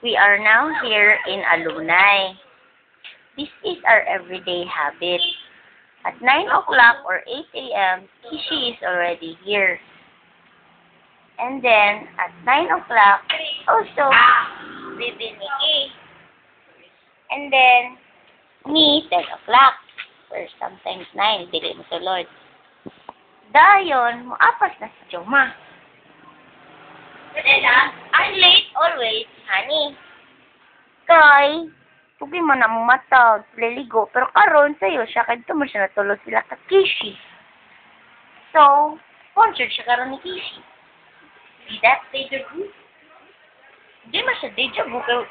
We are now here in Alumni. This is our everyday habit. At 9 o'clock or 8 a.m., Kishi is already here. And then, at 9 o'clock, also, Bibi Nikki. And then, me, 10 o'clock. Or sometimes 9, dili mo tulod. Dayon, muapas na si Joma. I'm late always, honey. Kay, tugi mo na mong matag, liligo. Pero karon sa'yo siya, kaya mo siya natulog sila ka Kishi. So, sponsored siya karon ni Kishi. See that, deja vu? Hindi mo siya deja vu, pero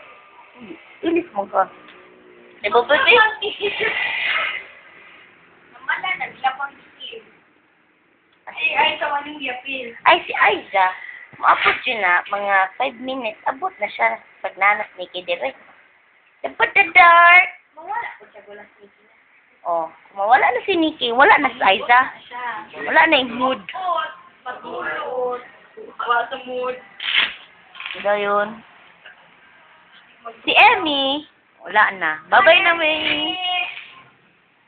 ilis mo ka. Diba ba, babe? Namala, naglapang skill. Ay, tawaning yapil. Ay, si Aiza, maabot yun na, mga 5 minutes, abot na siya pag nanas ni Kidire. Dapat the dark. Mawala ko siya gulang Nikki na. Oh, mawala na si Nikki, wala na si Aiza. Wala na yung mood. Patulot. Wala sa mood. Diba yun? Si Emmy, wala na. Babay na, May.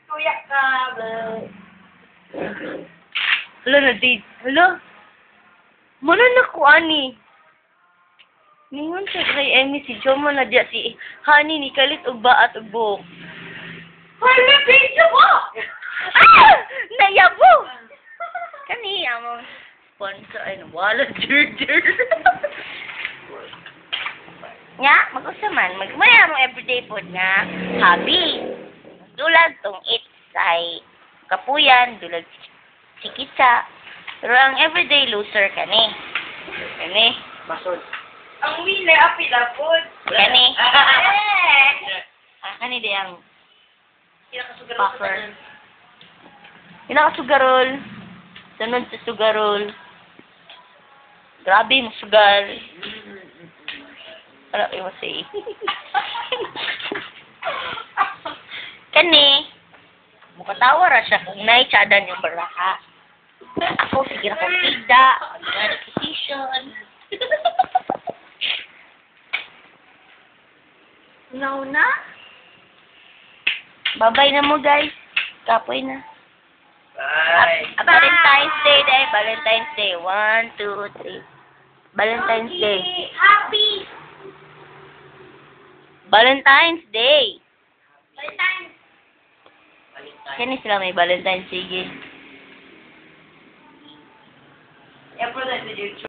Kuya ka. Hala na, date. Hala. Mana na ko, ani. Ningon siya kay Emmy, si Joma na diya, si Honey, ni Kalit, ug baat, ug buhok. Hala, video mo! Ah! Nayabo! Kani, among sponsor, ay, wala, dirder. Nga, mag-usaman, magmaya mong everyday food nga, hobby. Dulag tong eat say kapuyan, dulag si Kitsa. Pero ang everyday loser kani. Kani. Basod. Ang winner, apilapod. Kani. Eh! Kani di ang Kinakasugar buffer. Pinakasugarol. Sunod sa sugarol. Grabe mo sugar. Wala kayo say. Kani. Mukatawa ra siya kung naitsadan yung baraka. Ako, sige na kong pida. Decision. No na? Bye-bye na mo, guys. Kapoy na. Bye. Valentine's Day, day. Valentine's Day. 1, 2, 3. Valentine's Day. Happy! Valentine's Day. Valentine's. Kani sila may Valentine's Day. April, that's the